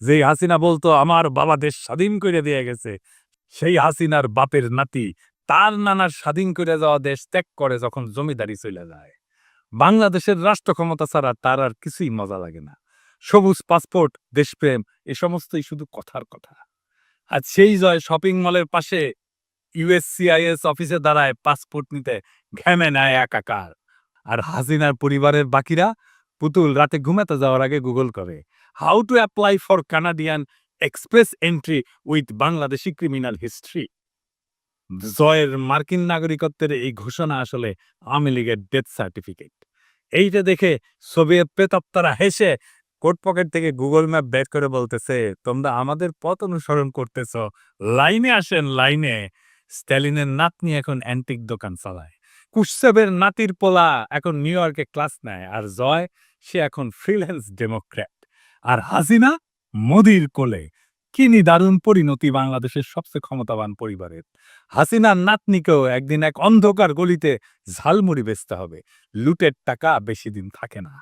যেই হাসিনা বলতো আমার বাবা দেশ স্বাধীন করে দিয়ে গেছে, সেই হাসিনার বাপের নাতি তার নানার স্বাধীন করে যাওয়া দেশ ত্যাগ করে যখন জমিদারি চলে যায়। বাংলাদেশের রাষ্ট্র ক্ষমতা ছাড়া তার আর কিছুই মজা লাগে না। সবুজ পাসপোর্ট, দেশপ্রেম এ সমস্তই শুধু কথার কথা। আর সেই জয় শপিং মলের পাশে ইউএসসিআইএস অফিসে দাঁড়ায় পাসপোর্ট নিতে ঘেমে নেয় একাকার। আর হাসিনার পরিবারের বাকিরা পুতুল রাতে ঘুমাতে যাওয়ার আগে গুগল করে how to apply for Canadian express entry with Bangladeshi criminal history. জয়ের মার্কিন নাগরিকত্বের এই ঘোষণা আসলে আওয়ামী লীগের ডেথ সার্টিফিকেট। এইটা দেখে সোভিয়েত প্রেতাত্মারা হেসে কোট পকেট থেকে গুগল ম্যাপ বের করে বলতেছে, তোমরা আমাদের পথ অনুসরণ করতেছ, লাইনে আসেন লাইনে। স্ট্যালিনের নাতনি এখন অ্যান্টিক দোকান চালায়, কুশ্চেভের নাতির পোলা এখন নিউ ইয়র্কে ক্লাস নেয়, আর জয় সে এখন ফ্রিল্যান্স ডেমোক্র্যাট। আর হাসিনা মোদির কোলে। কি নিদারুণ পরিণতি বাংলাদেশের সবচেয়ে ক্ষমতাবান পরিবারের। হাসিনার নাতনিকেও একদিন এক অন্ধকার গলিতে ঝালমুড়ি বেচতে হবে। লুটের টাকা বেশি দিন থাকে না।